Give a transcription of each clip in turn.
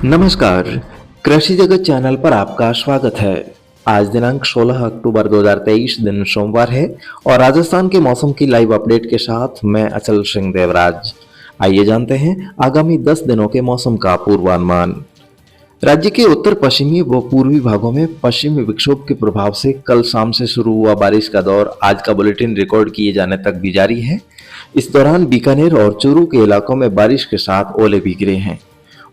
नमस्कार, कृषि जगत चैनल पर आपका स्वागत है। आज दिनांक 16 अक्टूबर 2023 दिन सोमवार है और राजस्थान के मौसम की लाइव अपडेट के साथ मैं अचल सिंह देवराज। आइए जानते हैं आगामी 10 दिनों के मौसम का पूर्वानुमान। राज्य के उत्तर पश्चिमी व पूर्वी भागों में पश्चिमी विक्षोभ के प्रभाव से कल शाम से शुरू हुआ बारिश का दौर आज का बुलेटिन रिकॉर्ड किए जाने तक भी जारी है। इस दौरान बीकानेर और चूरू के इलाकों में बारिश के साथ ओले भी गिरे हैं।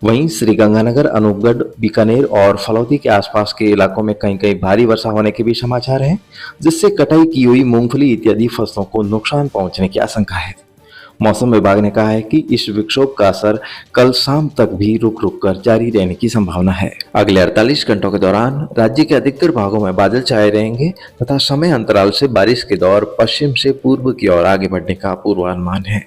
वहीं श्रीगंगानगर, अनूपगढ़, बीकानेर और फलौदी के आसपास के इलाकों में कहीं कहीं भारी वर्षा होने के भी समाचार हैं, जिससे कटाई की हुई मूंगफली इत्यादि फसलों को नुकसान पहुंचने की आशंका है। मौसम विभाग ने कहा है कि इस विक्षोभ का असर कल शाम तक भी रुक रुक कर जारी रहने की संभावना है। अगले 48 घंटों के दौरान राज्य के अधिकतर भागों में बादल छाए रहेंगे तथा समय अंतराल से बारिश के दौर पश्चिम से पूर्व की ओर आगे बढ़ने का पूर्वानुमान है।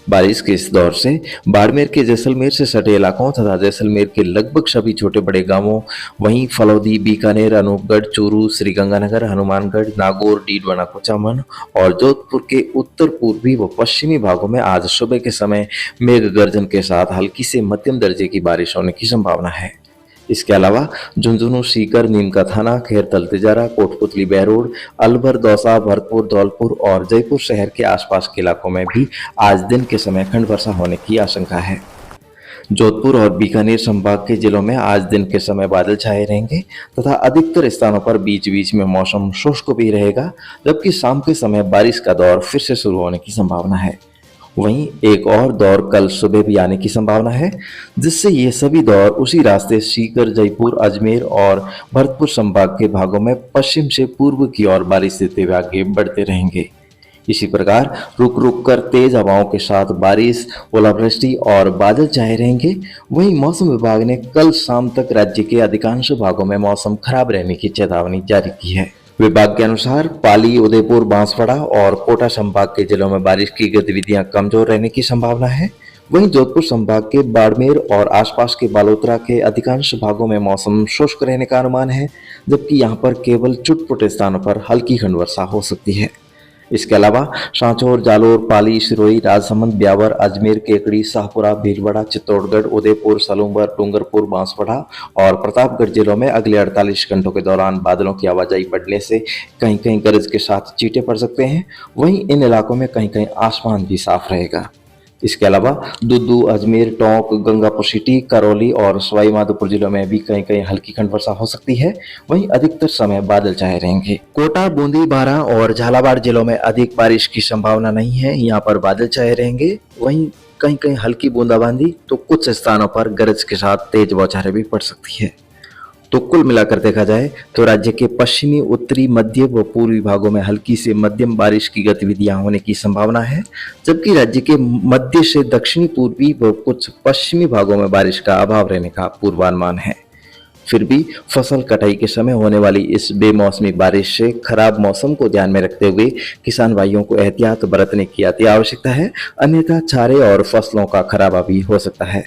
बारिश के इस दौर से बाड़मेर के जैसलमेर से सटे इलाकों तथा जैसलमेर के लगभग सभी छोटे बड़े गांवों, वहीं फलौदी, बीकानेर, अनूपगढ़, चूरू, श्रीगंगानगर, हनुमानगढ़, नागौर, डीडवाना, कुचामन और जोधपुर के उत्तर पूर्वी व पश्चिमी भागों में आज सुबह के समय मेघ गर्जन के साथ हल्की से मध्यम दर्जे की बारिश होने की संभावना है। इसके अलावा झुंझुनू, सीकर, नीमका थाना, खैरतल, तिजारा, कोटपुतली, बहरोड, अलवर, दौसा, भरतपुर, धौलपुर और जयपुर शहर के आसपास के इलाकों में भी आज दिन के समय खंड वर्षा होने की आशंका है। जोधपुर और बीकानेर संभाग के जिलों में आज दिन के समय बादल छाए रहेंगे तथा अधिकतर स्थानों पर बीच बीच में मौसम शुष्क भी रहेगा, जबकि शाम के समय बारिश का दौर फिर से शुरू होने की संभावना है। वहीं एक और दौर कल सुबह भी आने की संभावना है, जिससे ये सभी दौर उसी रास्ते सीकर, जयपुर, अजमेर और भरतपुर संभाग के भागों में पश्चिम से पूर्व की ओर बारिश देते हुए आगे बढ़ते रहेंगे। इसी प्रकार रुक रुक कर तेज हवाओं के साथ बारिश, ओलावृष्टि और बादल छाए रहेंगे। वहीं मौसम विभाग ने कल शाम तक राज्य के अधिकांश भागों में मौसम खराब रहने की चेतावनी जारी की है। विभाग के अनुसार पाली, उदयपुर, बांसवाड़ा और कोटा संभाग के जिलों में बारिश की गतिविधियां कमजोर रहने की संभावना है। वहीं जोधपुर संभाग के बाड़मेर और आसपास के बालोतरा के अधिकांश भागों में मौसम शुष्क रहने का अनुमान है, जबकि यहां पर केवल चुटपुट स्थानों पर हल्की खंड वर्षा हो सकती है। इसके अलावा सांचौर, जालोर, पाली, सिरोही, राजसमंद, ब्यावर, अजमेर, केकड़ी, शाहपुरा, भीलवाड़ा, चित्तौड़गढ़, उदयपुर, सलूंबर, डूंगरपुर, बांसवाड़ा और प्रतापगढ़ जिलों में अगले 48 घंटों के दौरान बादलों की आवाजाही बढ़ने से कहीं कहीं गरज के साथ छींटे पड़ सकते हैं। वहीं इन इलाकों में कहीं कहीं आसमान भी साफ रहेगा। इसके अलावा दुद्दू, अजमेर, टोंक, गंगापुर सिटी, करौली और सवाई माधोपुर जिलों में भी कहीं कहीं हल्की खंड वर्षा हो सकती है। वहीं अधिकतर समय बादल छाए रहेंगे। कोटा, बूंदी, बारां और झालावाड़ जिलों में अधिक बारिश की संभावना नहीं है, यहाँ पर बादल छाए रहेंगे। वहीं कहीं कहीं हल्की बूंदाबांदी तो कुछ स्थानों पर गरज के साथ तेज बौछारें भी पड़ सकती है। तो कुल मिलाकर देखा जाए तो राज्य के पश्चिमी, उत्तरी, मध्य व पूर्वी भागों में हल्की से मध्यम बारिश की गतिविधियां होने की संभावना है, जबकि राज्य के मध्य से दक्षिणी पूर्वी व कुछ पश्चिमी भागों में बारिश का अभाव रहने का पूर्वानुमान है। फिर भी फसल कटाई के समय होने वाली इस बेमौसमी बारिश से खराब मौसम को ध्यान में रखते हुए किसान भाइयों को एहतियात बरतने की अति आवश्यकता है, अन्यथा चारे और फसलों का खराबा भी हो सकता है।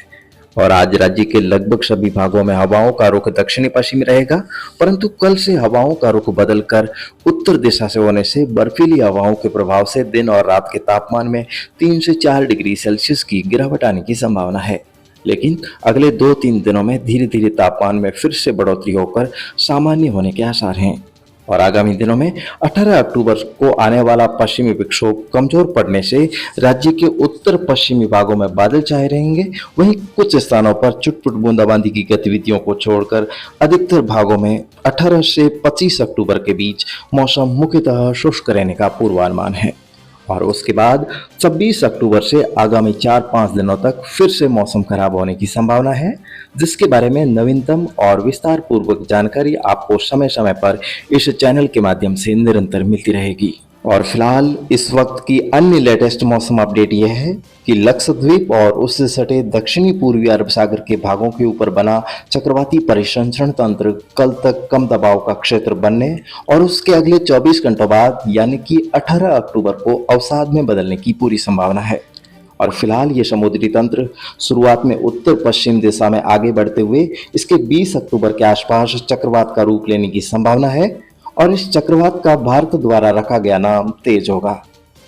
और आज राज्य के लगभग सभी भागों में हवाओं का रुख दक्षिणी पश्चिमी रहेगा, परंतु कल से हवाओं का रुख बदलकर उत्तर दिशा से होने से बर्फीली हवाओं के प्रभाव से दिन और रात के तापमान में 3 से 4 डिग्री सेल्सियस की गिरावट आने की संभावना है। लेकिन अगले 2-3 दिनों में धीरे धीरे तापमान में फिर से बढ़ोतरी होकर सामान्य होने के आसार हैं। और आगामी दिनों में 18 अक्टूबर को आने वाला पश्चिमी विक्षोभ कमजोर पड़ने से राज्य के उत्तर पश्चिमी भागों में बादल छाए रहेंगे। वहीं कुछ स्थानों पर चुटपुट बूंदाबांदी की गतिविधियों को छोड़कर अधिकतर भागों में 18 से 25 अक्टूबर के बीच मौसम मुख्यतः शुष्क रहने का पूर्वानुमान है। और उसके बाद 26 अक्टूबर से आगामी 4-5 दिनों तक फिर से मौसम खराब होने की संभावना है, जिसके बारे में नवीनतम और विस्तार पूर्वक जानकारी आपको समय समय पर इस चैनल के माध्यम से निरंतर मिलती रहेगी। और फिलहाल इस वक्त की अन्य लेटेस्ट मौसम अपडेट यह है कि लक्षद्वीप और उससे सटे दक्षिणी पूर्वी अरब सागर के भागों के ऊपर बना चक्रवाती परिसंचरण तंत्र कल तक कम दबाव का क्षेत्र बनने और उसके अगले 24 घंटों बाद यानी कि 18 अक्टूबर को अवसाद में बदलने की पूरी संभावना है। और फिलहाल ये समुद्री तंत्र शुरुआत में उत्तर पश्चिम दिशा में आगे बढ़ते हुए इसके 20 अक्टूबर के आसपास चक्रवात का रूप लेने की संभावना है और इस चक्रवात का भारत द्वारा रखा गया नाम तेज होगा।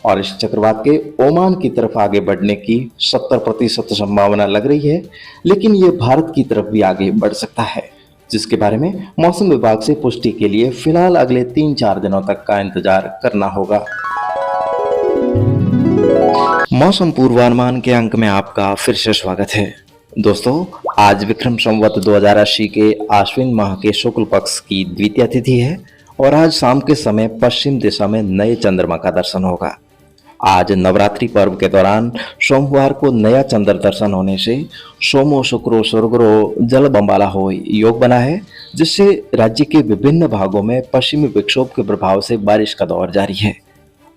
और इस चक्रवात के ओमान की तरफ आगे बढ़ने की 70% संभावना लग रही है, लेकिन ये भारत की तरफ भी आगे बढ़ सकता है, जिसके बारे में मौसम विभाग से पुष्टि के लिए फिलहाल अगले 3-4 दिनों तक का इंतजार करना होगा। मौसम पूर्वानुमान के अंक में आपका फिर से स्वागत है। दोस्तों, आज विक्रम संवत 2080 के आश्विन माह के शुक्ल पक्ष की द्वितीया तिथि है और आज शाम के समय पश्चिम दिशा में नए चंद्रमा का दर्शन होगा। आज नवरात्रि पर्व के दौरान सोमवार को नया चंद्र दर्शन होने से सोमो शुक्रो सुरग्रो जल बंबाला हो योग बना है, जिससे राज्य के विभिन्न भागों में पश्चिमी विक्षोभ के प्रभाव से बारिश का दौर जारी है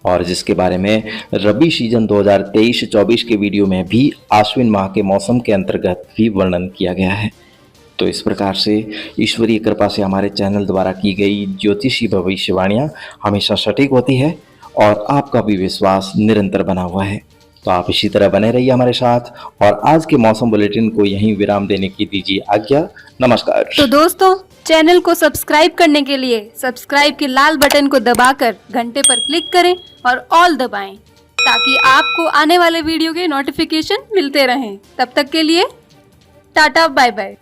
और जिसके बारे में रबी सीजन 2023-24 के वीडियो में भी आश्विन माह के मौसम के अंतर्गत भी वर्णन किया गया है। तो इस प्रकार से ईश्वरीय कृपा से हमारे चैनल द्वारा की गई ज्योतिषी भविष्यवाणियां हमेशा सटीक होती है और आपका भी विश्वास निरंतर बना हुआ है। तो आप इसी तरह बने रहिए हमारे साथ और आज के मौसम बुलेटिन को यहीं विराम देने की दीजिए आज्ञा। नमस्कार। तो दोस्तों, चैनल को सब्सक्राइब करने के लिए सब्सक्राइब के लाल बटन को दबाकर घंटे पर क्लिक करें और ऑल दबाएं ताकि आपको आने वाले वीडियो के नोटिफिकेशन मिलते रहें। तब तक के लिए टाटा बाय बाय।